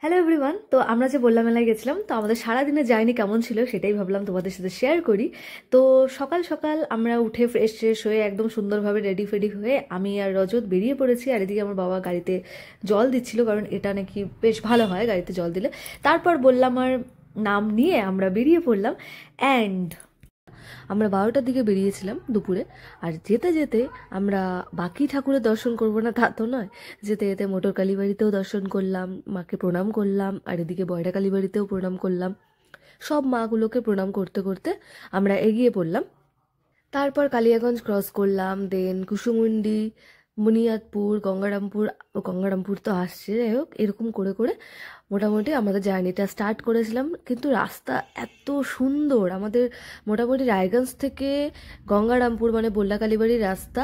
Hello everyone, তো আমরা যে বললাম মেলায় গেছিলাম, তো আমাদের সারাদিনের জার্নি কেমন ছিল সেটাই ভাবলাম তোমাদের সাথে শেয়ার করি। তো সকাল সকাল আমরা উঠে ফ্রেশ ট্রেশ হয়ে একদম সুন্দরভাবে রেডি ফেডি হয়ে আমি আর রজত বেরিয়ে পড়েছি। আর এদিকে আমার বাবা গাড়িতে জল দিচ্ছিল, কারণ এটা নাকি বেশ ভালো হয় গাড়িতে জল দিলে। তারপর বললাম আর নাম নিয়ে আমরা বেরিয়ে পড়লাম। অ্যান্ড আমরা 12টার দিকে বেরিয়েছিলাম দুপুরে। আর যেতে যেতে আমরা বাকি ঠাকুরের দর্শন করব না তা তো নয়, যেতে যেতে মোটর কালীবাড়িতেও দর্শন করলাম, মাকে প্রণাম করলাম, আর এদিকে বয়রা কালীবাড়িতেও প্রণাম করলাম। সব মাগুলোকে প্রণাম করতে করতে আমরা এগিয়ে পড়লাম। তারপর কালিয়াগঞ্জ ক্রস করলাম, দেন কুসুমুন্ডি, বুনিয়াদপুর, গঙ্গারামপুর। গঙ্গারামপুর তো আসছে, যাই হোক এরকম করে করে মোটামুটি আমাদের জার্নিটা স্টার্ট করেছিলাম। কিন্তু রাস্তা এত সুন্দর, আমাদের মোটামুটি রায়গঞ্জ থেকে গঙ্গারামপুর মানে বল্লা কালীবাড়ির রাস্তা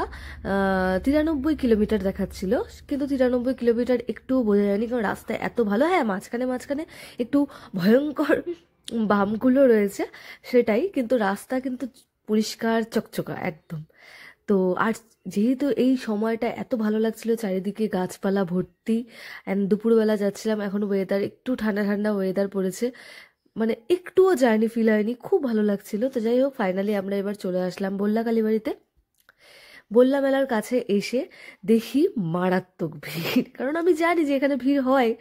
93 কিলোমিটার দেখাচ্ছিল, কিন্তু 93 কিলোমিটার একটু বোঝা যায়নি, কারণ রাস্তা এত ভালো। হ্যাঁ, মাঝখানে মাঝখানে একটু ভয়ঙ্কর বামগুলো রয়েছে, সেটাই, কিন্তু রাস্তা কিন্তু পরিষ্কার চকচকা একদম। তো আর যেহেতু এই সময়টা এত ভালো লাগছিল, চারিদিকে গাছপালা ভর্তি, অ্যান্ড দুপুরবেলা যাচ্ছিলাম, এখন ওয়েদার একটু ঠান্ডা ঠান্ডা ওয়েদার পড়েছে, মানে একটুও জার্নি ফিল হয়নি, খুব ভালো লাগছিল। তো যাই হোক, ফাইনালি আমরা এবার চলে আসলাম বল্লা কালীবাড়িতে। বল্লা মেলার কাছে এসে দেখি মারাত্মক ভিড়, কারণ আমি জানি যে এখানে ভিড় হয়,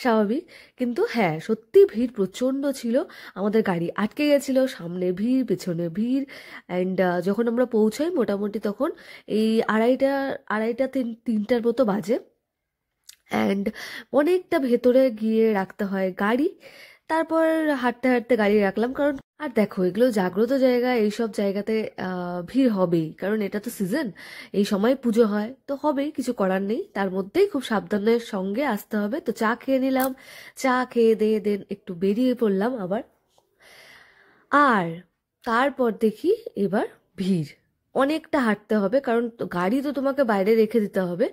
স্বাভাবিক। কিন্তু হ্যাঁ, সত্যি ভিড় প্রচণ্ড ছিল। আমাদের গাড়ি আটকে গেছিলো, সামনে ভিড় পেছনে ভিড়। অ্যান্ড যখন আমরা পৌঁছাই মোটামুটি তখন এই আড়াইটা তিনটার মতো বাজে। অ্যান্ড অনেকটা ভেতরে গিয়ে রাখতে হয় গাড়ি। তারপর হাঁটতে হাঁটতে গাড়ি রাখলাম, কারণ আর দেখো এগুলো জাগ্রত জায়গা, এইসব জায়গাতে ভিড় হবেই, কারণ এটা তো সিজন, এই সময় পুজো হয়, তো হবেই, কিছু করার নেই। তার মধ্যেই খুব সাবধানের সঙ্গে আসতে হবে। তো চা খেয়ে নিলাম, চা খেয়ে দিয়ে দেন একটু বেরিয়ে পড়লাম আবার। আর তারপর দেখি এবার ভিড়, অনেকটা হাঁটতে হবে, কারণ গাড়ি তো তোমাকে বাইরে রেখে দিতে হবে।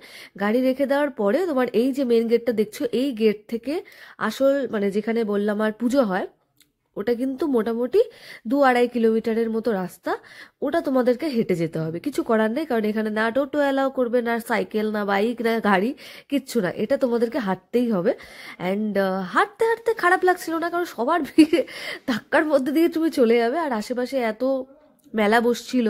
গাড়ি রেখে দেওয়ার পরে তোমার এই যে মেন গেটটা দেখছো, এই গেট থেকে আসল মানে যেখানে বললাম আর পুজো হয়, ওটা কিন্তু মোটামুটি 2-2.5 কিলোমিটারের মতো রাস্তা। ওটা তোমাদেরকে হেঁটে যেতে হবে, কিছু করার নেই, কারণ এখানে না টোটো অ্যালাউ করবে, না সাইকেল, না বাইক, না গাড়ি, কিচ্ছু না, এটা তোমাদেরকে হাঁটতেই হবে। অ্যান্ড হাঁটতে হাঁটতে খারাপ লাগছিল না, কারণ সবার ভিড়ে ধাক্কার মধ্যে দিয়ে তুমি চলে যাবে। আর আশেপাশে এত মেলা বসছিল,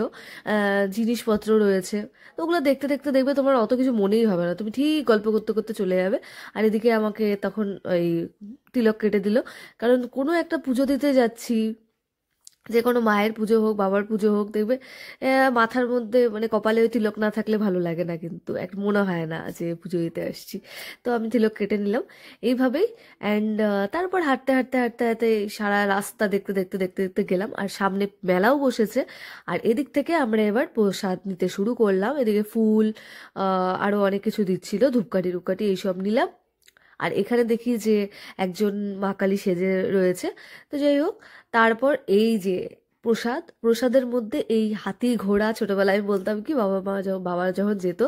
জিনিসপত্র রয়েছে, তো ওগুলো দেখতে দেখতে দেখবে তোমার অত কিছু মনেই হবে না, তুমি ঠিক গল্প করতে করতে চলে যাবে। আর এদিকে আমাকে তখন ওই তিলক কেটে দিল, কারণ কোনো একটা পুজো দিতে যাচ্ছি, যে কোনো মায়ের পুজো হোক, বাবার পুজো হোক, দেখবে মাথার মধ্যে মানে কপালে ওই তিলক না থাকলে ভালো লাগে না, কিন্তু এক মনে হয় না যে পুজো দিতে আসছি। তো আমি তিলক কেটে নিলাম এইভাবেই। অ্যান্ড তারপর হাঁটতে হাঁটতে হাঁটতে হাঁটতে সারা রাস্তা দেখতে দেখতে দেখতে দেখতে গেলাম, আর সামনে মেলাও বসেছে। আর এদিক থেকে আমরা এবার প্রসাদ নিতে শুরু করলাম, এদিকে ফুল আরও অনেক কিছু দিচ্ছিল, ধূপকাঠি টুপকাঠি এইসব নিলাম। আর এখানে দেখি যে একজন মা কালী সেজে রয়েছে। তো যাই হোক, তারপর এই যে প্রসাদের মধ্যে এই হাতি ঘোড়া, ছোটবেলায় আমি বলতাম কি, বাবা যখন যেত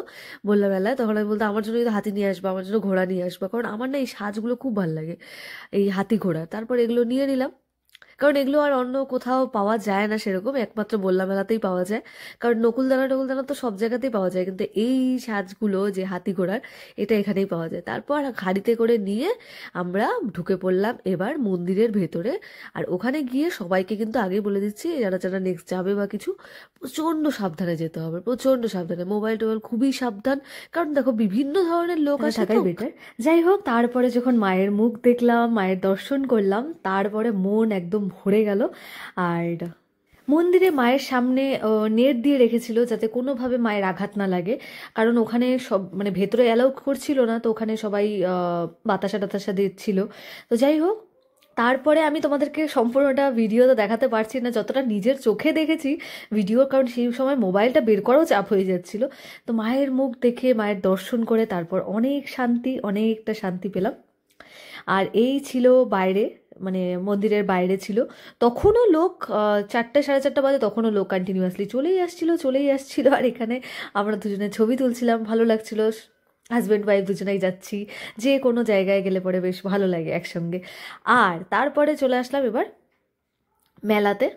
বললাম মেলায়, তখন আমি বলতাম আমার জন্য কিন্তু হাতি নিয়ে আসবো, আমার জন্য ঘোড়া নিয়ে আসবো, কারণ আমার না এই সাজগুলো খুব ভালো লাগে, এই হাতি ঘোড়া। তারপর এগুলো নিয়ে নিলাম, কারণ এগুলো আর অন্য কোথাও পাওয়া যায় না সেরকম, একমাত্র বল্লা মেলাতেই পাওয়া যায়। কারণ নকুলদানা টকুলদানা তো সব জায়গাতেই পাওয়া যায়, কিন্তু এই সাজগুলো যে হাতি ঘোড়ার, এটা এখানেই পাওয়া যায়। তারপর গাড়িতে করে নিয়ে আমরা ঢুকে পড়লাম এবার মন্দিরের ভেতরে। আর ওখানে গিয়ে সবাইকে কিন্তু আগেই বলে দিচ্ছি, যারা যারা নেক্সট যাবে বা কিছু, প্রচণ্ড সাবধানে যেতে হবে, প্রচণ্ড সাবধানে, মোবাইল টোবাইল খুবই সাবধান, কারণ দেখো বিভিন্ন ধরনের লোক আসে, থাকাই বেটার। যাই হোক, তারপরে যখন মায়ের মুখ দেখলাম, মায়ের দর্শন করলাম, তারপরে মন একদম ভরে গেল। আর মন্দিরে মায়ের সামনে নেট দিয়ে রেখেছিল, যাতে কোনোভাবে মায়ের আঘাত না লাগে, কারণ ওখানে সব মানে ভেতরে অ্যালাউ করছিল না, তো ওখানে সবাই বাতাসা টাতাসা দিচ্ছিল। তো যাই হোক, তারপরে আমি তোমাদেরকে সম্পূর্ণটা ভিডিও তো দেখাতে পারছি না, যতটা নিজের চোখে দেখেছি ভিডিও, কারণ সেই সময় মোবাইলটা বের করাও চাপ হয়ে যাচ্ছিল। তো মায়ের মুখ দেখে, মায়ের দর্শন করে তারপর অনেক শান্তি, অনেকটা শান্তি পেলাম। আর এই ছিল বাইরে, মানে মন্দিরের বাইরে ছিল, তখনও লোক 4টে 4:30 বাজে, তখনও লোক কন্টিনিউয়াসলি চলেই আসছিল। আর এখানে আমরা দুজনে ছবি তুলছিলাম, ভালো লাগছিল, হাজব্যান্ড ওয়াইফ দুজনেই যাচ্ছি, যে কোনো জায়গায় গেলে পরে বেশ ভালো লাগে একসঙ্গে। আর তারপরে চলে আসলাম এবার মেলাতে।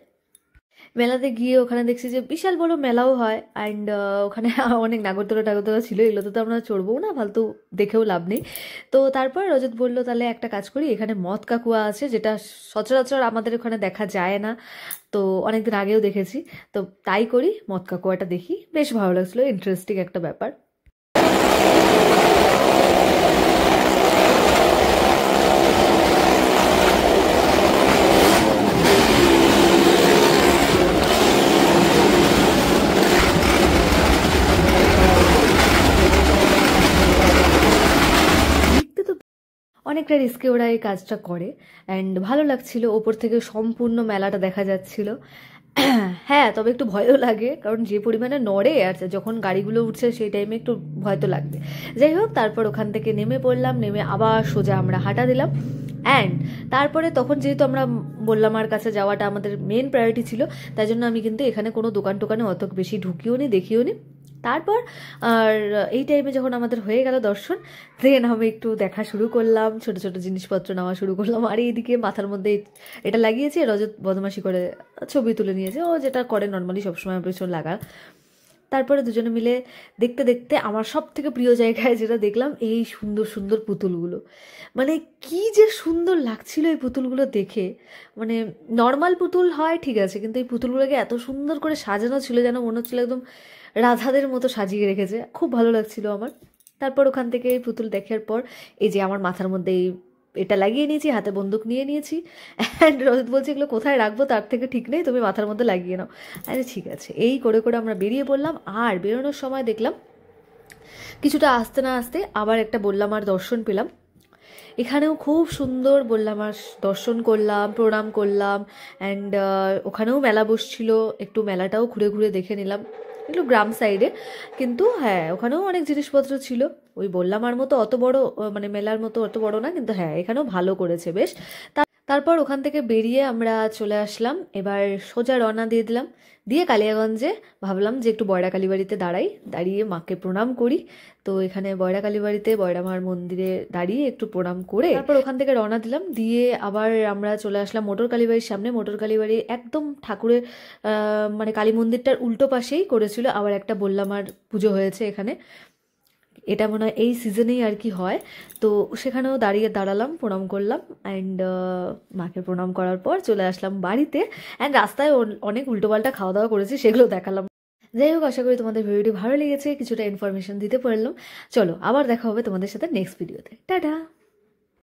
মেলাতে গিয়ে ওখানে দেখছি যে বিশাল বড় মেলাও হয়, অ্যান্ড ওখানে অনেক নাগরদোলা টাগরদোলা ছিল, এগুলোতে তো আমরা চড়বো না, ফালতু দেখেও লাভ নেই। তো তারপর রজত বললো তাহলে একটা কাজ করি, এখানে মদ কাকুয়া আছে যেটা সচরাচর আমাদের ওখানে দেখা যায় না, তো অনেকদিন আগেও দেখেছি, তো তাই করি, মদ কাকুয়াটা দেখি। বেশ ভালো লাগছিলো, ইন্টারেস্টিং একটা ব্যাপার। দেখতে তো অনেকটা রিস্কে ওরা এই কাজটা করে, অ্যান্ড ভালো লাগছিল, ওপর থেকে সম্পূর্ণ মেলাটা দেখা যাচ্ছিল। হ্যাঁ, তবে একটু ভয়ও লাগে, কারণ যে পরিমাণে নড়ে আর যখন গাড়িগুলো উঠছে সেই টাইমে একটু ভয় তো লাগবে। যাই হোক, তারপর ওখান থেকে নেমে পড়লাম, নেমে আবার সোজা আমরা হাঁটা দিলাম। অ্যান্ড তারপরে তখন যেহেতু আমরা বললাম আর কাছে যাওয়াটা আমাদের মেন প্রায়োরিটি ছিল, তাই জন্য আমি কিন্তু এখানে কোনো দোকান টোকানে অত বেশি ঢুকিও নি, দেখিও নি। তারপর আর এই টাইমে যখন আমাদের হয়ে গেল দর্শন, দেন আমি একটু দেখা শুরু করলাম, ছোট ছোট জিনিসপত্র নেওয়া শুরু করলাম। আর এইদিকে মাথার মধ্যে এটা লাগিয়েছে, রজত বদমাশি করে ছবি তুলে নিয়েছে, ও যেটা করে নর্মালি সবসময় পেছন লাগা। তারপরে দুজনে মিলে দেখতে দেখতে আমার সব থেকে প্রিয় জায়গায় যেটা দেখলাম, এই সুন্দর সুন্দর পুতুলগুলো। মানে কি যে সুন্দর লাগছিল এই পুতুলগুলো দেখে। মানে নর্মাল পুতুল হয় ঠিক আছে, কিন্তু এই পুতুলগুলোকে এত সুন্দর করে সাজানো ছিল, যেন মনে হচ্ছিল একদম রাধাদের মতো সাজিয়ে রেখেছে, খুব ভালো লাগছিল আমার। তারপর ওখান থেকে এই পুতুল দেখার পর এই যে আমার মাথার মধ্যে এটা লাগিয়ে নিয়েছি, হাতে বন্দুক নিয়ে নিয়েছি, অ্যান্ড রজত বলছে এগুলো কোথায় রাখবো তার থেকে ঠিক নেই, তুমি মাথার মধ্যে লাগিয়ে নাও। আরে ঠিক আছে, এই করে করে আমরা বেরিয়ে পড়লাম। আর বেরোনোর সময় দেখলাম কিছুটা আসতে না আসতে আবার একটা বললাম আর দর্শন পেলাম। এখানেও খুব সুন্দর বললাম আর দর্শন করলাম, প্রণাম করলাম, অ্যান্ড ওখানেও মেলা বসছিল, একটু মেলাটাও ঘুরে ঘুরে দেখে নিলাম, একটু গ্রাম সাইডে, কিন্তু হ্যাঁ ওখানেও অনেক জিনিসপত্র ছিল। ওই বললাম আর মতো অত বড়, মানে মেলার মতো অত বড় না, কিন্তু হ্যাঁ এখানেও ভালো করেছে বেশ। তারপর ওখান থেকে বেরিয়ে আমরা চলে আসলাম, এবার সোজা রওনা দিয়ে দিলাম, দিয়ে কালিয়াগঞ্জে ভাবলাম যে একটু বয়রা কালীবাড়িতে দাঁড়াই, দাঁড়িয়ে মাকে প্রণাম করি। তো এখানে বয়রা কালীবাড়িতে বয়রা মার মন্দিরে দাঁড়িয়ে একটু প্রণাম করে তারপর ওখান থেকে রওনা দিলাম, দিয়ে আবার আমরা চলে আসলাম মোটর কালীবাড়ির সামনে। মোটর কালীবাড়ি একদম ঠাকুরের মানে কালী মন্দিরটার উল্টো পাশেই করেছিল আবার একটা বললাম আর পুজো হয়েছে এখানে, এটা মনে হয় এই সিজনেই আর কি হয়। তো সেখানেও দাঁড়ালাম, প্রণাম করলাম, অ্যান্ড মাকে প্রণাম করার পর চলে আসলাম বাড়িতে। অ্যান্ড রাস্তায় অনেক উল্টোপাল্টা খাওয়া দাওয়া করেছি, সেগুলো দেখালাম। যাই হোক, আশা করি তোমাদের ভিডিওটি ভালো লেগেছে, কিছুটা ইনফরমেশন দিতে পারলাম। চলো আবার দেখা হবে তোমাদের সাথে নেক্সট ভিডিওতে, টাটা।